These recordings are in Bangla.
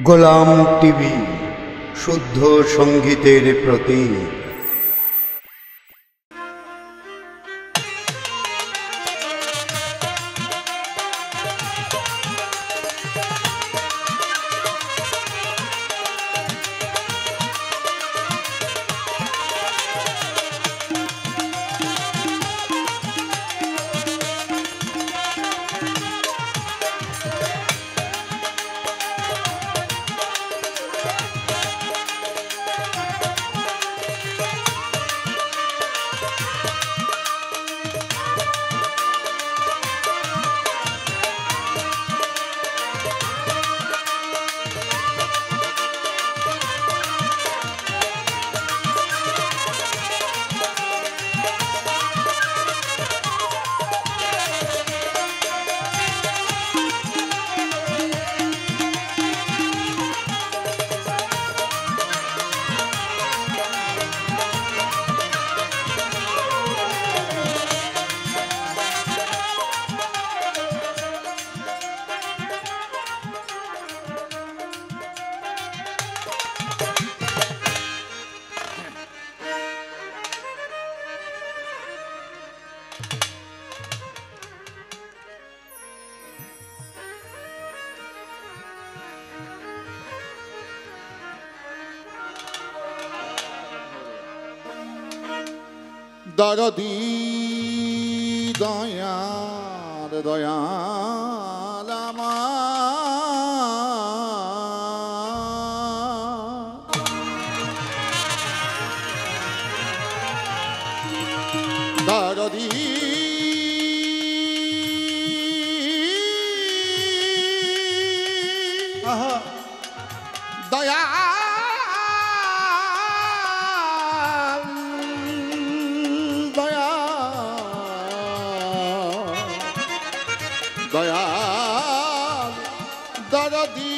গোলাম টিভি, শুদ্ধ সঙ্গীতের প্রতীক। দরদি দয়ার দয়াল আমার, দরদি দয়া দয়াল দরদি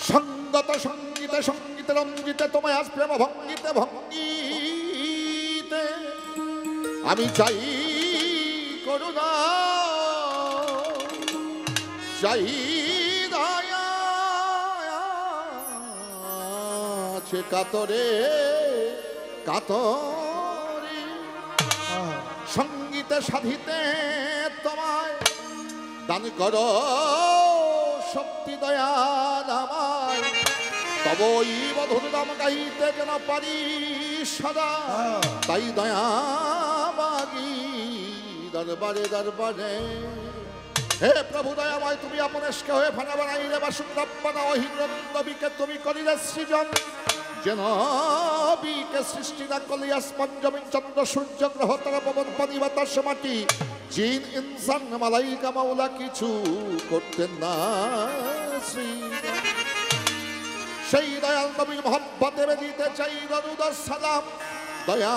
সঙ্গত সঙ্গীতে সঙ্গীতে রঞ্জিতে তোমায় আজ প্রেম ভঙ্গিতে ভঙ্গিতে আমি চাই করুণা, চাই দয়া আছে কাতরে কাতরে সঙ্গীতে সাধিতে তোমায় দান করো শক্তি দয়াল আমায়, তব ওই মধুর নাম গাইতে যেন পারি সদা, তাই দয়া মাগি দরবারে দরবারে। হে প্রভু দয়াময়, তুমি আপনেশকে হয়ে ফানা বানাইলে বাসুরব্বানা অহিরন্দবিকে তুমি করিলে সৃজন, যেন বিকে সৃষ্টি না করলে আসমান জমিন চন্দ্র সূর্য গ্রহ তারা পবন পানি বাতাস মাটি জিন ইনসান মালাইকা মাওলা কিছু করতেন না শ্রী। সেই দয়াল নবীর মহব্বতে দিতে চাই দরুদ সালাম, দয়া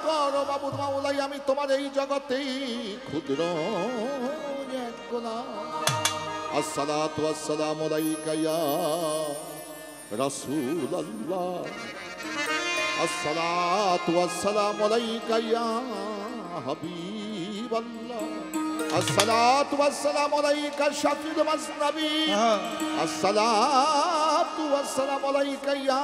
করো বাবুর মাওলাই আমি তোমার এই জগতেই ক্ষুদ্র এক গোলাম। আসসালাতু ওয়াসসালামু আলাইকা ইয়া রাসূলুল্লাহ, আসসালাতু ওয়াসসালামু আলাইকা ইয়া হাবিবাল্লাহ, আসসালাতু ওয়াসসালামু আলাইকা শাফিউল মাজনবী, আসসালাতু ওয়াসসালামু আলাইকা ইয়া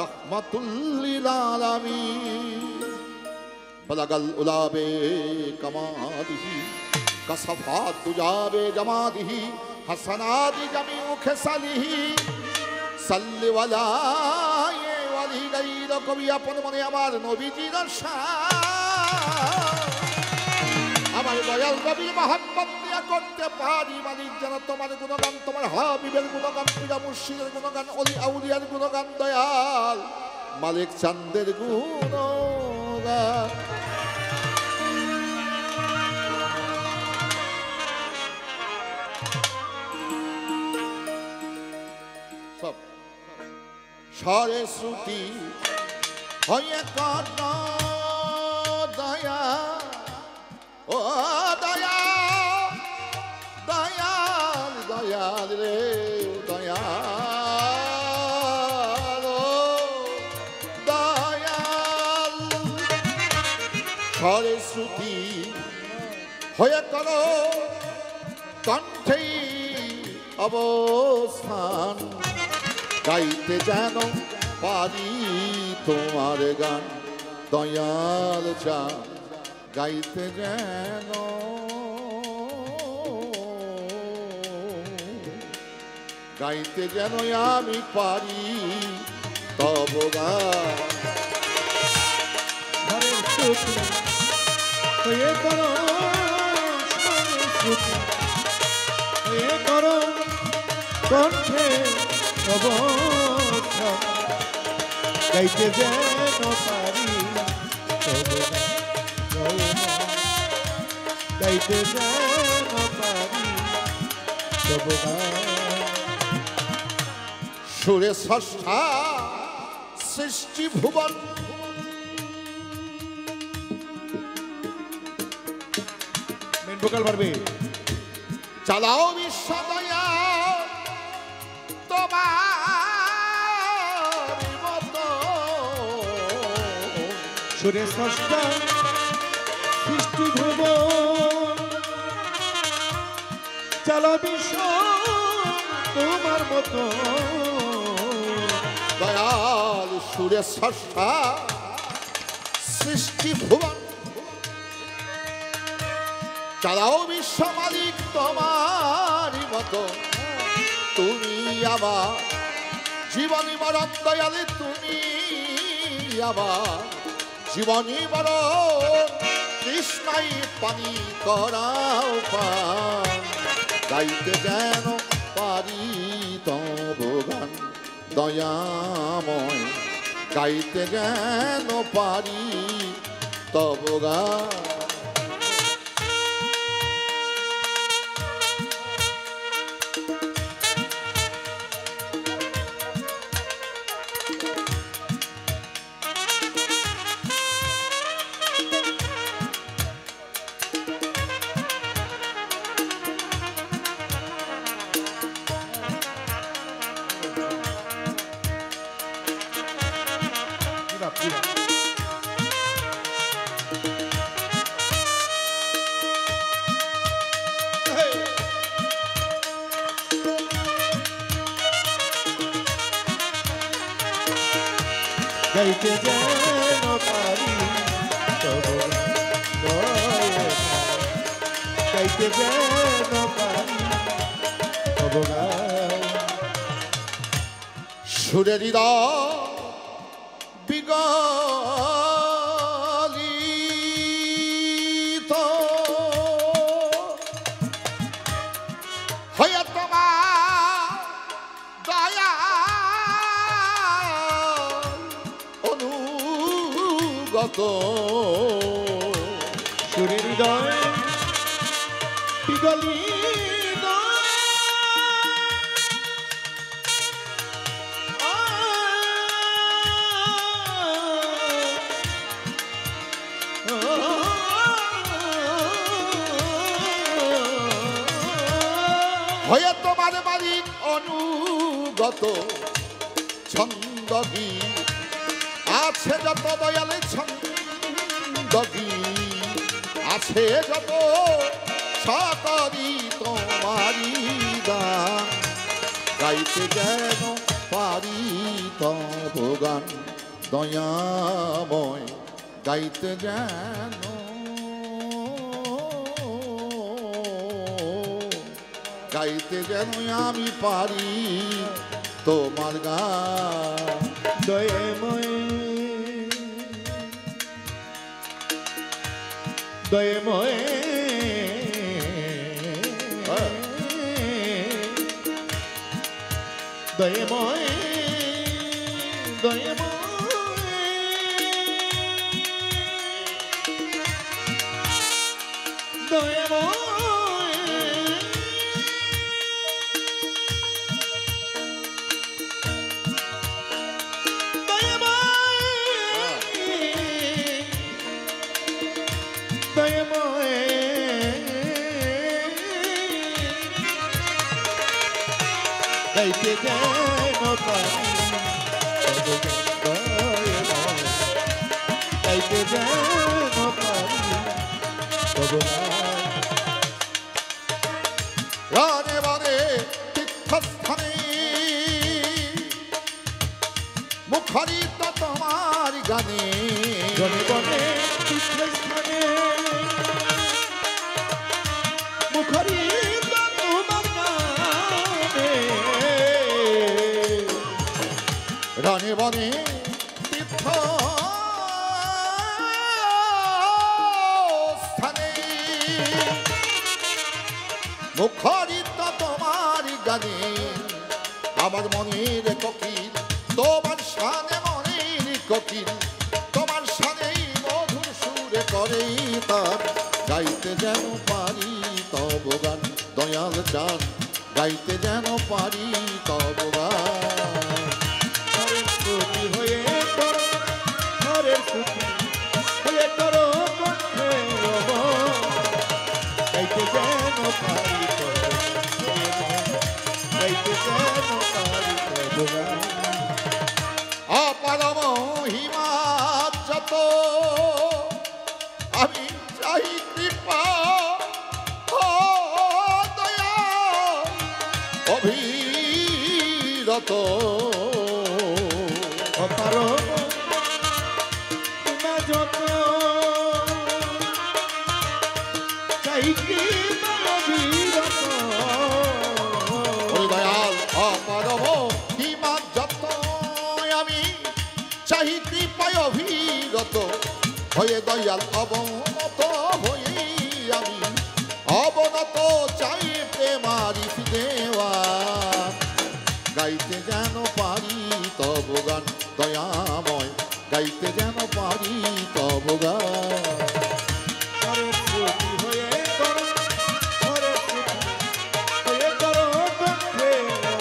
রাহমাতুল লিল আলামিন। বলাগাল উলাবে কামালিহি কাসাফাত তুজাবে জামাদিহি হাসানাতি জামিউ খেসালিহি সাল্লি ওয়ালা ইয়ে ওয়ালি গাইর কবি আপন মনে আমার নবীজির শান, আমার দয়াল নবীর মহব্বত নিয়ে করতে পারি মালিক যেন তোমার গুণগান, তোমার হাবিবের গুণগান, পীর মুর্শিদের গুণগান, অলি আউলিয়ার গুণগান দয়াল মালিক চাঁদের গুণগান। স্বরে শ্রুতি হয়ে কর্ণ দয়া ও দয়া দয়াল দয়াল রে দয়াল ও দয়াল স্বরে শ্রুতি হয়ে করো কণ্ঠে অবস্থান গাইতে যেন পারি তোমার গান দয়াল চান গাইতে যেন গাইতে যেন আমি পারি তব গান কণ্ঠে গাইতে যেন পারি গাইতে যেন পারি সুরে ষষ্ঠা সৃষ্টি ভুবন মেন ভোকাল পারবে চালাও বিশ্বদয়া তোমার মতো সুরে ষষ্ঠা সৃষ্টি ভুব চালা বিশ্ব তোমার মতো দয়াল সুরে ষষ্ঠা সৃষ্টি ভুবন চালাও বিশ্ব মালিক তোমারই মতো তুমি আমার জীবনী মরণ দয়ালে তুমি আমার জীবনী মরণ কৃষ্ণাই পানি করাও পান গাইতে যেন পারি তব গান দয়াময় গাইতে যেন পারি তব গান গাইতে যেন পারি তব গাইতে যেন পারি তব সুরে বিগলিত হয়ে তোমার দয়া অনুগত সুরে হৃদয় বিগলিত হয়ে তোমার মালিক অনুগত ছন্দগী আছে যত দয়ালে ছন্দগী আছে যত সকরি তোমারি গান গাইতে যেন পারি তব গান দয়াময় গাইতে যেন গাইতে যেন আমি পারি তোমার গান দয়াময় দয়াময় দয়াময় দয়াময় দয়াময় গাইতে যেন পারি তব গান গাইতে যেন পারি তব গান। রানে বানে তীর্থস্থানে মুখরিত তোমার গানে গনে গনে তীর্থস্থানে মুখরিত তোমার গানে রানে বানে তীর্থ স্থানে মুখরিত তোমার গানে আমার মনের কোকিল তোমার শানে মনের কোকিল তোমার শানেই মধুর সুরে করে তার গাইতে যেন পারি তব গান দয়াল চান গাইতে যেন পারি তব গান। হরের সুখী হয়ে করো হরের সুখী হয়ে করো কণ্ঠে রব গাইতে যেন পারি তব গান গাইতে যেন পারি তব গান। অপার মহিমা যত আমি চাই কৃপা ও দয়া অভিরত অপার মহিমা যত চাই কি অবিরত ওই দয়াল অপার মহিমা যত আমি চাই কৃপায় অভিরত হয়ে দয়াল অবনত হয়ে আমি অবনত চাই প্রেমারি দেওয়া গাইতে যেন পারি তব গান দয়াময় গাইতে যেন পারি তব গান। হরের সুখী হয়ে করো হরের সুখী হয়ে করো কণ্ঠে রব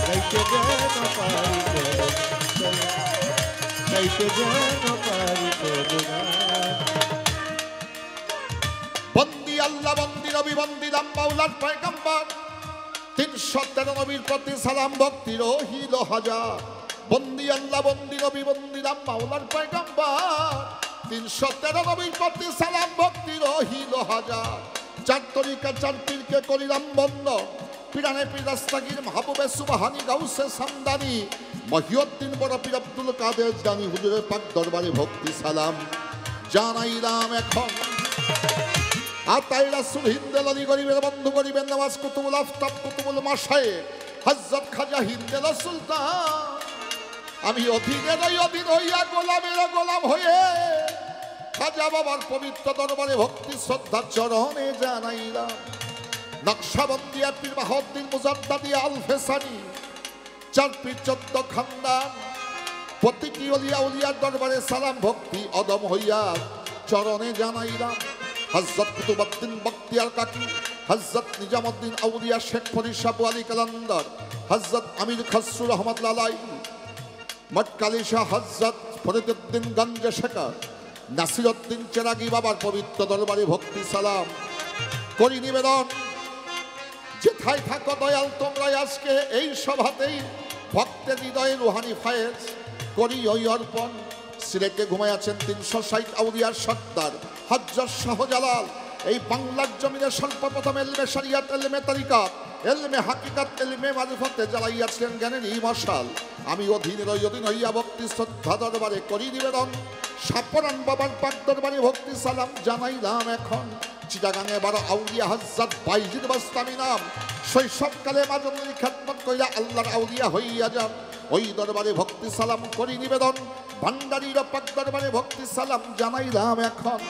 গাইতে যেন পারি তব গান গাইতে যেন পারি তব গান। বন্দি আল্লাহ বন্দি নবী বন্দি দাম মাওলার পয়গম্বর 313 নবীর প্রতি সালাম ভক্তি রহিল হাজার। বন্দি আল্লাহ বন্দি নবী বন্দি দাম মাওলার পয়গম্বর 313 নবীর প্রতি সালাম ভক্তি রহিল হাজার। চার তরিকা চার পীরকে করিলাম বন্ধ পিরানে পীর রাস্তাগীর মাহবুবে সুবহানি গাউসে সামদানি মহিউদ্দিন বড় পীর আব্দুল কাদের জানি হুজুরের পাক দরবারে ভক্তি সালাম জানাইলাম এখন। আতাই রাসূল হিন্দেল আলী গরিবের বন্ধু গরিবের নামাজ কুতুবুল আফতাব কুতুবুল মাশায়েখ হযরত খাজা হিন্দেল সুলতান আমি অধীনের অধীন হইয়া গোলামের গোলাম হয়ে খাজা বাবার পবিত্র দরবারে ভক্তি শ্রদ্ধা চরণে জানাইলাম। নকশবন্দিয়া পীর বাহাউদ্দিন মুজাদ্দাদি আল ফেসানি চার পীর 14 খানদান প্রতিটি অলিয়া উলিয়ার দরবারে সালাম ভক্তি অদম হইয়া চরণে জানাইলাম। হযরত কুতুবউদ্দিন বখতিয়ার কাকি হযরত নিজামউদ্দিন আউলিয়া শেখ ফরিদ শাহ আলী কালান্দার হযরত আমির খসরু রহমাতুল্লাহ আলাইহি মটকালী শাহ হযরত ফরিদউদ্দিন গঞ্জে শেখর নাসিরউদ্দিন চেরাগী বাবার পবিত্র দরবারে ভক্তি সালাম করি নিবেদন। যেথায় থাকো দয়াল তোমরা আজকে এই সভাতেই ভক্তের হৃদয়ে রুহানি ফায়েজ করি ওই অর্পণ। সিলেটে ঘুমায় আছেন 360 আউলিয়ার সর্দার হযরত শাহজালাল এই বাংলার জমিনে সর্বপ্রথম এলমে শরিয়ত এলমে তরিকাত এলমে হাকিকাত এলমে মারিফতে জ্বালাইয়াছিলেন জ্ঞানের এই মশাল। আমি অধীনের অধীন হইয়া ভক্তি শ্রদ্ধা দরবারে করি নিবেদন। সাপরান বাবার পাক দরবারে ভক্তি সালাম জানাইলাম এখন। চিটাগাঙে 12 আউলিয়া হযরত বাইজিদ বাস্তামি নাম শৈশবকালে মাজনুরি খেদমত কইরা আল্লাহর আউলিয়া হইয়া যান। ওই দরবারে ভক্তি সালাম করি নিবেদন। ভান্ডারীর পাক দরবারে ভক্তি সালাম জানাইলাম এখন।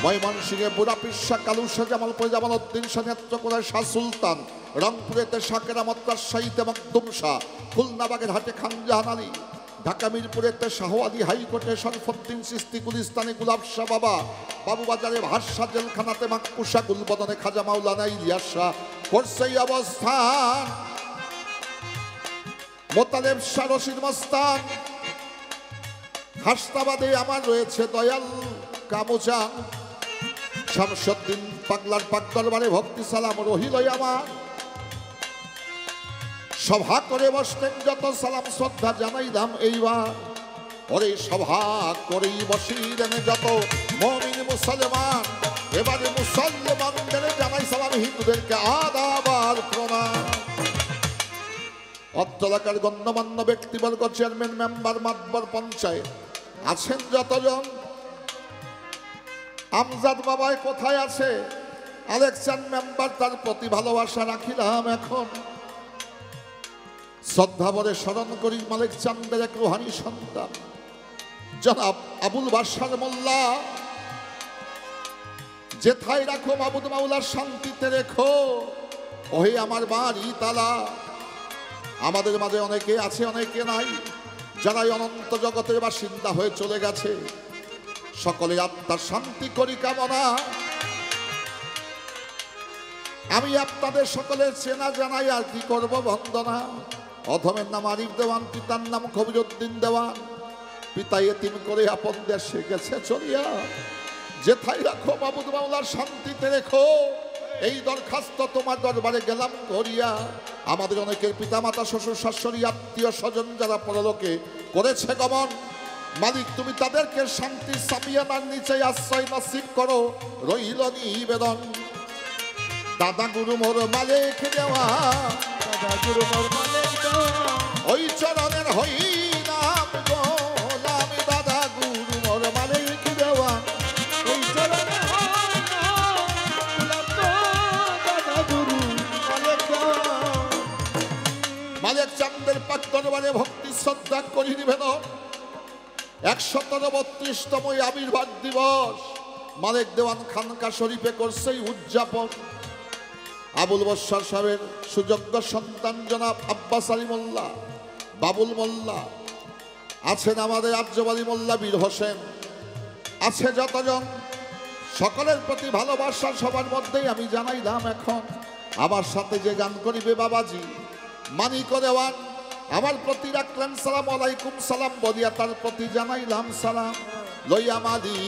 ময়মনসিংহে বুড়া পিসা কালু শাহ জামালপুরে জামালউদ্দিন শাহ নেত্রকোনায় শাহ সুলতান রংপুরেতে শাহ কেরামত রাজশাহীতে মকদুম শাহ খুলনা বাগেরহাটে খান জাহান আলী ঢাকা মিরপুরেতে শাহ আলী হাইকোর্টে শরফুদ্দিন চিশতি গুলিস্তানে গুলাব শাহ বাবা বাবুবাজারে ভাষা জেলখানাতে মাকপুসা গুলবদনে খাজা মাওলানা ইলিয়াস শাহ করছে অবস্থান। মোতালেব শাহ রশিদ মস্তান হাসনাবাদে আমার রয়েছে দয়াল কামুজান। শামসুদ্দিন পাগলার পাক দরবারে ভক্তি সালাম রহিল আমার। সভা করে বসলেন যত সালাম শ্রদ্ধা জানাইলাম এইবার ওরে সভা করেই বসিলেন যত মুমিন মুসলমান এবারে মুসলমানদের জানাই সালাম হিন্দুদেরকে আদাব আর প্রণাম অত্র এলাকার গণ্যমান্য ব্যক্তিবর্গ চেয়ারম্যান মেম্বার মাতবর পঞ্চায়েত আছেন যতজন আমজাদ বাবাই কোথায় আছে আলেকচান মেম্বার তার প্রতি ভালোবাসা রাখিলাম এখন শ্রদ্ধা ভরে স্মরণ করি মালিক চান্দের এক রুহানি সন্তান জনাব আবুল বাশার মোল্লা যেথায় রাখো মাবুদ মাওলার শান্তিতে রেখো ওহে আমার বাড়ি তালা আমাদের মাঝে অনেকে আছে অনেকে নাই যারা অনন্ত জগতের বাসিন্দা হয়ে চলে গেছে সকলে আত্মার শান্তি করি কামনা আমি আপনাদের সকলের চেনা জানাই আর কি করব বন্দনা অধমের নাম আরিফ দেওয়ান পিতার নাম কবিরউদ্দিন দেওয়ান পিতা এতিম করে আপন দেশে গেছে চলিয়া যেথায় রাখো মাবুদ মাওলার শান্তিতে রেখো এই দরখাস্ত তোমার দরবারে গেলাম ধরিয়া আমাদের অনেকের পিতামাতা শ্বশুর শাশুড়ি আত্মীয় স্বজন যারা পরলোকে করেছে গমন মালিক তুমি তাদেরকে শান্তি সামিয়ানার নিচে আশ্রয় নসিব করো রইল নিবেদন দাদা গুরু মোর মালিক দেওয়া দাদা গুরু মোর মালিক দেওয়া ওই চরণের হইলাম গোলাম দাদা গুরু মোর মালিক দেওয়া ওই চরণে দাদা গুরু মালিক দেওয়া মালিক চান্দের পাক দরবারে ভক্তি শ্রদ্ধা করি নিবেদন ১৩২তম আবির্ভাব দিবস মালিক দেওয়ান খানকা শরীফে করছে উদযাপন আবুল বশার সাহেবের সুযোগ্য সন্তান জনাব আব্বাস আলী মোল্লা বাবুল মোল্লা আছেন আমাদের আর্যব আলী মোল্লা বীর হোসেন আছে যতজন সকলের প্রতি ভালোবাসা সবার মধ্যেই আমি জানাইলাম এখন আমার সাথে যে গান করিবে বাবাজি মানিক দেওয়ান আমার প্রতি রাখলেন সালাম আলাইকুম সালাম বলিয়া তার প্রতি জানাইলাম সালাম লইয়া মাদি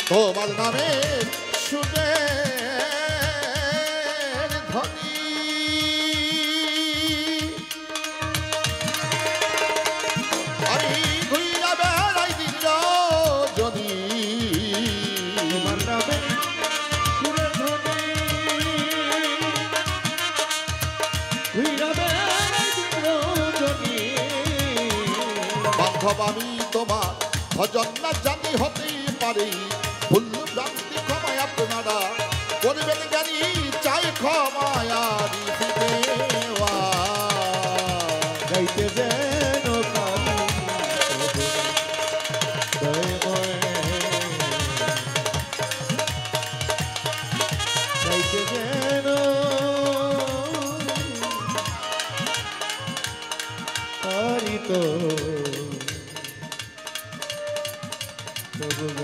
তোমার নামে শুনে ধনী আমি ঘুইরা বেড়াই দিন রজনী তোমার নামে সুরে ধ্বনি ঘুইরা বেড়াই দিন রজনী বান্ধব আমি তোমার ভজন না জানি হতেই পারে ভুল ভ্রান্তি ক্ষমায় আপনারা করবেন জ্ঞানী চাই ক্ষমায়ারি দেওয়া গাইতে যেন পারি দয়ময় গাইতে যেন পারি তো তবু